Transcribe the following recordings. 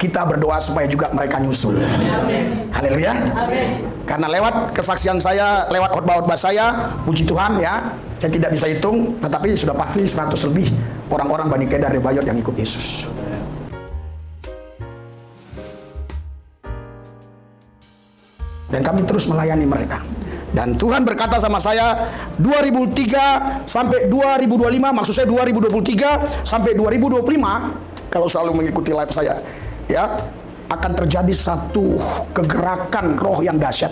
kita berdoa supaya juga mereka nyusul. Haleluya. Karena lewat kesaksian saya, lewat khotbah-khotbah saya, puji Tuhan ya, saya tidak bisa hitung, tetapi sudah pasti 100 lebih orang-orang Bani Kedar Rebayot yang ikut Yesus. Dan kami terus melayani mereka. Dan Tuhan berkata sama saya, 2003 sampai 2025, maksud saya 2023 sampai 2025, kalau selalu mengikuti live saya, ya, akan terjadi satu kegerakan roh yang dahsyat.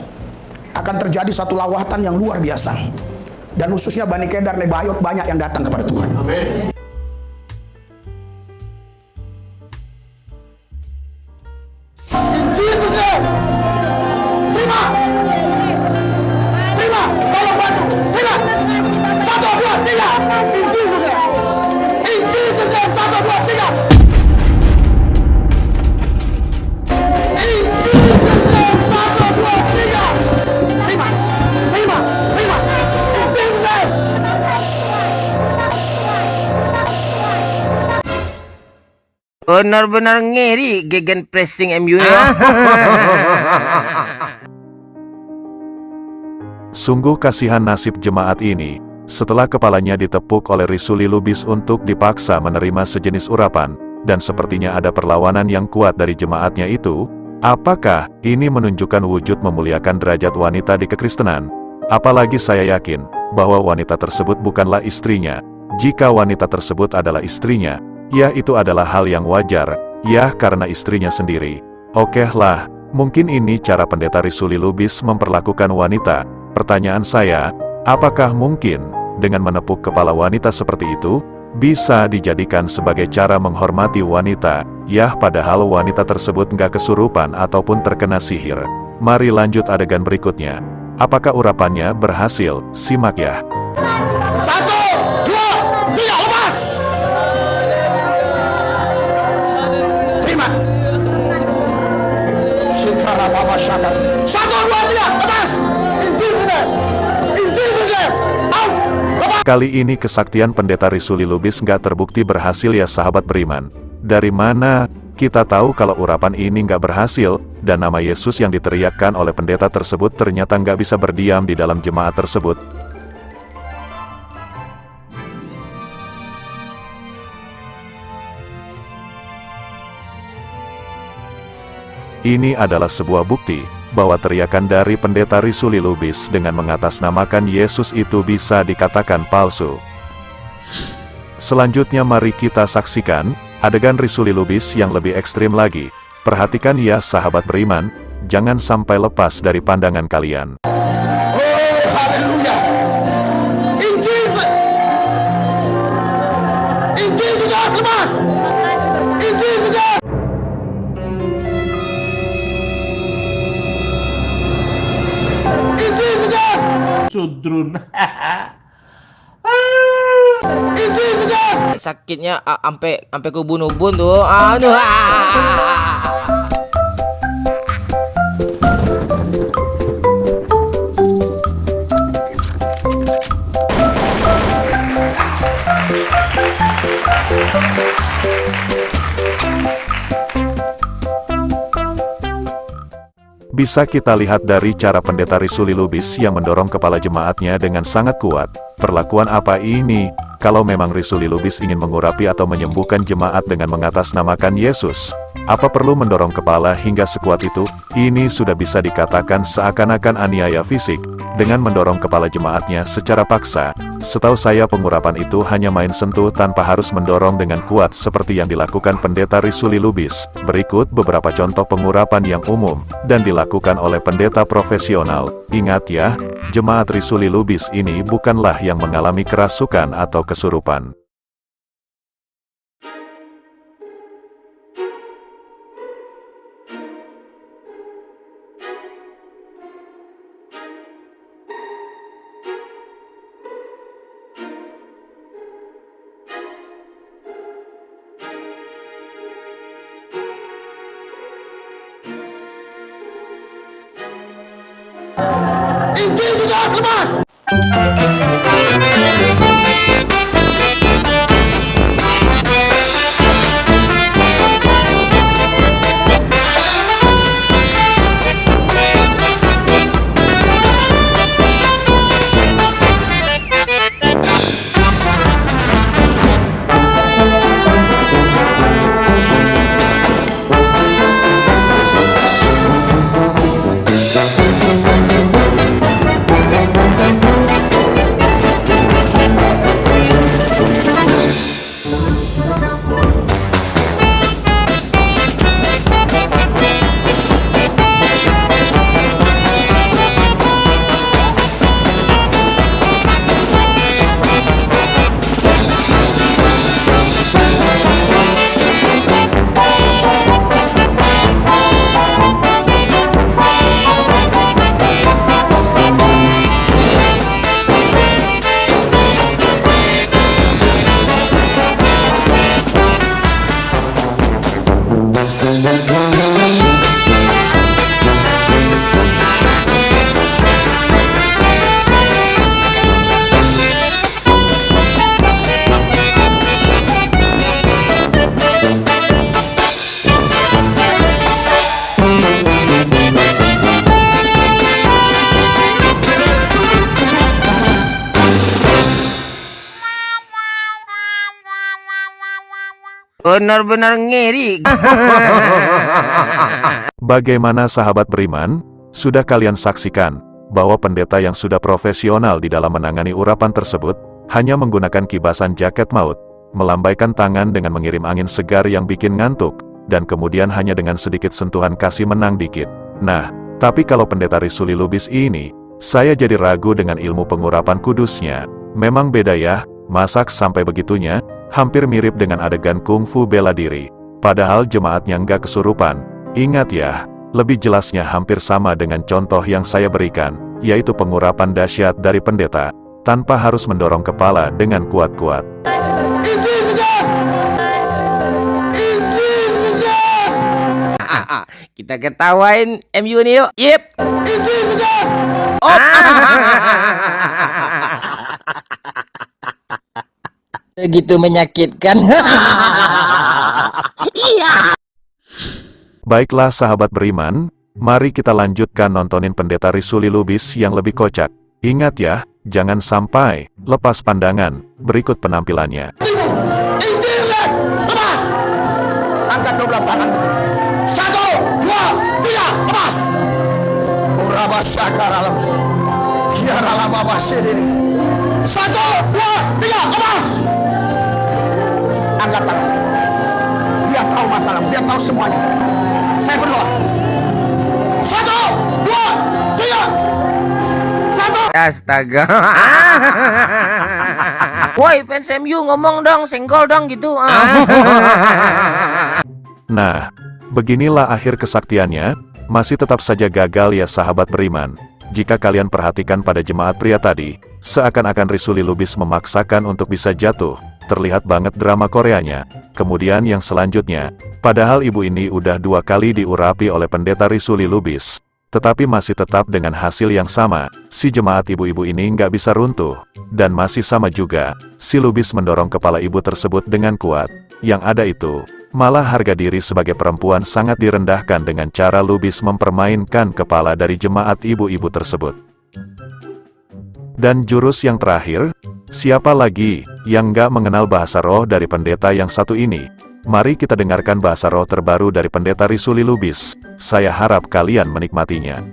Akan terjadi satu lawatan yang luar biasa. Dan khususnya Bani Kedar Rebayot banyak yang datang kepada Tuhan. Amin. In Jesus name. Terima. Terima. Tolong bantu. Terima. 1, 2, 3. In Jesus name. In Jesus name. 1, 2, 3. In Jesus name. 1, 2, 3. Terima. Terima. Terima. In Jesus name. Benar-benar ngeri gegen pressing MU ya. Sungguh kasihan nasib jemaat ini, setelah kepalanya ditepuk oleh Risuli Lubis untuk dipaksa menerima sejenis urapan, dan sepertinya ada perlawanan yang kuat dari jemaatnya itu. Apakah ini menunjukkan wujud memuliakan derajat wanita di kekristenan? Apalagi saya yakin bahwa wanita tersebut bukanlah istrinya. Jika wanita tersebut adalah istrinya, ya itu adalah hal yang wajar, ya karena istrinya sendiri. Oke lah, mungkin ini cara pendeta Risuli Lubis memperlakukan wanita. Pertanyaan saya, apakah mungkin dengan menepuk kepala wanita seperti itu, bisa dijadikan sebagai cara menghormati wanita, ya padahal wanita tersebut nggak kesurupan ataupun terkena sihir. Mari lanjut adegan berikutnya. Apakah urapannya berhasil? Simak ya. 1, 2, 3, lepas. Terima. Syukara Bapa Syakat. 1, 2, 3, lepas. In Jesus name. In Jesus name. Out. Lepas. Kali ini kesaktian pendeta Risuli Lubis nggak terbukti berhasil ya sahabat beriman. Dari mana kita tahu kalau urapan ini nggak berhasil, dan nama Yesus yang diteriakkan oleh pendeta tersebut ternyata nggak bisa berdiam di dalam jemaat tersebut? Ini adalah sebuah bukti bahwa teriakan dari pendeta Risuli Lubis dengan mengatasnamakan Yesus itu bisa dikatakan palsu. Selanjutnya mari kita saksikan adegan Risuli Lubis yang lebih ekstrim lagi. Perhatikan ya sahabat beriman, jangan sampai lepas dari pandangan kalian. Oh, haleluya. In Jesus. In Jesus name, lepas. In Jesus name. In Jesus name. Sudrun. In Jesus name. Sakitnya sampai ke ubun-ubun tuh. Aduh. Bisa kita lihat dari cara pendeta Risuli Lubis yang mendorong kepala jemaatnya dengan sangat kuat. Perlakuan apa ini? Kalau memang Risuli Lubis ingin mengurapi atau menyembuhkan jemaat dengan mengatasnamakan Yesus, apa perlu mendorong kepala hingga sekuat itu? Ini sudah bisa dikatakan seakan-akan aniaya fisik, dengan mendorong kepala jemaatnya secara paksa. Setahu saya pengurapan itu hanya main sentuh tanpa harus mendorong dengan kuat seperti yang dilakukan pendeta Risuli Lubis. Berikut beberapa contoh pengurapan yang umum, dan dilakukan oleh pendeta profesional. Ingat ya, jemaat Risuli Lubis ini bukanlah yang mengalami kerasukan atau kesurupan. In Jesus name, lepas. Benar-benar ngeri. Bagaimana sahabat beriman? Sudah kalian saksikan bahwa pendeta yang sudah profesional di dalam menangani urapan tersebut hanya menggunakan kibasan jaket maut, melambaikan tangan dengan mengirim angin segar yang bikin ngantuk, dan kemudian hanya dengan sedikit sentuhan kasih menang dikit. Nah, tapi kalau pendeta Risuli Lubis ini, saya jadi ragu dengan ilmu pengurapan kudusnya. Memang beda ya, masak sampai begitunya, hampir mirip dengan adegan kungfu bela diri. Padahal jemaatnya nggak kesurupan. Ingat ya, lebih jelasnya hampir sama dengan contoh yang saya berikan, yaitu pengurapan dahsyat dari pendeta, tanpa harus mendorong kepala dengan kuat-kuat. Kita ketawain MU nih yuk. Yep. Begitu menyakitkan. Baiklah sahabat beriman, mari kita lanjutkan nontonin pendeta Risuli Lubis yang lebih kocak. Ingat ya, jangan sampai lepas pandangan. Berikut penampilannya. Lepas! Angkat dua tangan. 1, 2, 3, lepas! Urabasakaralam. Kiaralababasiri. 1, 2, 3, lepas! Angkat tangan. Biar tahu masalah, biar tahu semuanya. Saya berdoa. 1, 2, 3. 1. Astaga. Woi, fans MU ngomong dong, senggol dong gitu. Nah, beginilah akhir kesaktiannya, masih tetap saja gagal ya sahabat beriman. Jika kalian perhatikan pada jemaat pria tadi, seakan-akan Risuli Lubis memaksakan untuk bisa jatuh. Terlihat banget drama Koreanya. Kemudian yang selanjutnya, padahal ibu ini udah 2 kali diurapi oleh pendeta Risuli Lubis, tetapi masih tetap dengan hasil yang sama, si jemaat ibu-ibu ini nggak bisa runtuh. Dan masih sama juga, si Lubis mendorong kepala ibu tersebut dengan kuat. Yang ada itu, malah harga diri sebagai perempuan sangat direndahkan dengan cara Lubis mempermainkan kepala dari jemaat ibu-ibu tersebut. Dan jurus yang terakhir, siapa lagi yang nggak mengenal bahasa roh dari pendeta yang satu ini? Mari kita dengarkan bahasa roh terbaru dari pendeta Risuli Lubis. Saya harap kalian menikmatinya.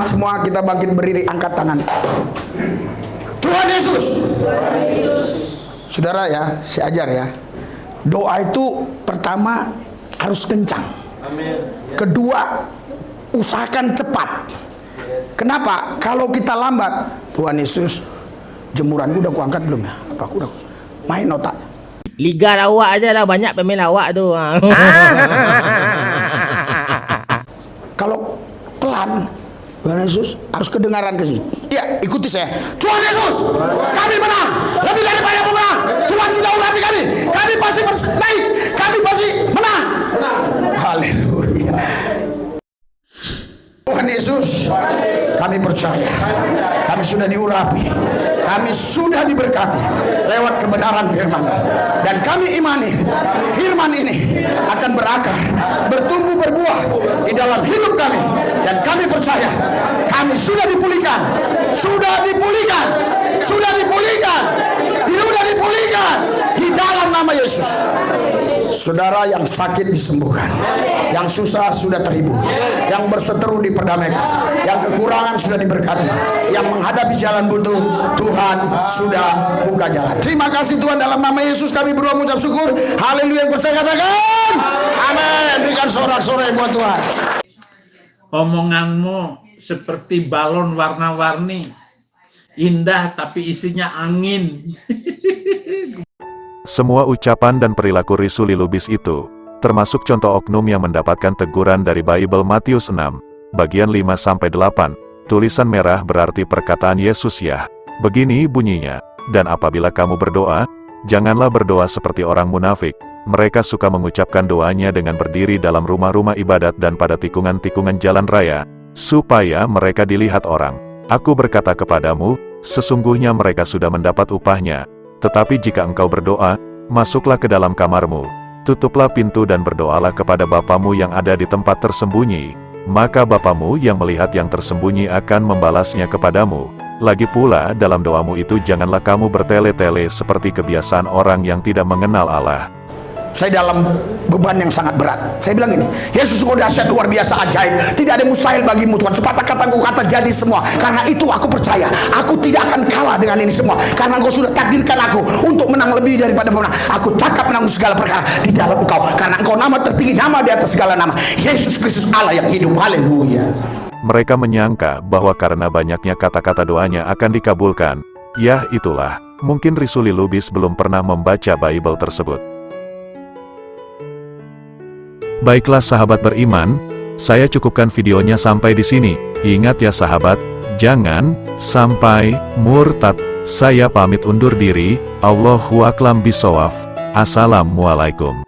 Semua kita bangkit berdiri, angkat tangan. Tuhan Yesus. Saudara ya, saya ajar ya. Doa itu pertama harus kencang. Kedua, usahakan cepat. Kenapa? Kalau kita lambat, Tuhan Yesus, jemuranku udah kuangkat belum ya? Apa aku udah main otak? Liga lawak aja lah, banyak pemain lawak tuh. Kalau pelan, Tuhan Yesus harus kedengaran ke sini. Ya, ikuti saya. Tuhan Yesus, kami menang. Lebih daripada pemenang. Tuhan sudah urapi kami. Kami pasti baik. Kami pasti menang. Haleluya. Tuhan Yesus, kami percaya. Kami sudah diurapi. Kami sudah diberkati lewat kebenaran firman. Dan kami imani firman ini akan berakar, bertumbuh, berbuah di dalam hidup kami. Dan kami percaya kami sudah dipulihkan. Sudah dipulihkan. Sudah dipulihkan. Sudah dipulihkan di dalam nama Yesus. Saudara yang sakit disembuhkan, yang susah sudah terhibur, yang berseteru diperdamaikan, yang kekurangan sudah diberkati, yang menghadapi jalan buntu, Tuhan sudah buka jalan. Terima kasih Tuhan, dalam nama Yesus kami berdoa mengucap syukur. Haleluya, yang percaya katakan amin. Berikan sorak-sorai buat Tuhan. Omonganmu seperti balon warna-warni, indah tapi isinya angin. Semua ucapan dan perilaku Risuli Lubis itu, termasuk contoh oknum yang mendapatkan teguran dari Bible Matius 6, bagian 5-8, tulisan merah berarti perkataan Yesus ya. Begini bunyinya, dan apabila kamu berdoa, janganlah berdoa seperti orang munafik. Mereka suka mengucapkan doanya dengan berdiri dalam rumah-rumah ibadat dan pada tikungan-tikungan jalan raya, supaya mereka dilihat orang. Aku berkata kepadamu, sesungguhnya mereka sudah mendapat upahnya. Tetapi jika engkau berdoa, masuklah ke dalam kamarmu, tutuplah pintu dan berdoalah kepada Bapamu yang ada di tempat tersembunyi. Maka Bapamu yang melihat yang tersembunyi akan membalasnya kepadamu. Lagi pula dalam doamu itu janganlah kamu bertele-tele seperti kebiasaan orang yang tidak mengenal Allah. Saya dalam beban yang sangat berat. Saya bilang ini, Yesus engkau dahsyat, luar biasa, ajaib. Tidak ada yang mustahil bagimu Tuhan. Sepatah kata engkau kata jadi semua. Karena itu aku percaya, aku tidak akan kalah dengan ini semua. Karena engkau sudah takdirkan aku untuk menang lebih daripada pemenang. Aku cakap menanggung segala perkara di dalam engkau. Karena engkau nama tertinggi, nama di atas segala nama. Yesus Kristus Allah yang hidup. Haleluya. Mereka menyangka bahwa karena banyaknya kata-kata doanya akan dikabulkan. Ya itulah, mungkin Risuli Lubis belum pernah membaca Bible tersebut. Baiklah sahabat beriman, saya cukupkan videonya sampai di sini. Ingat ya sahabat, jangan sampai murtad. Saya pamit undur diri. Allahu a'lam bishawab. Assalamualaikum.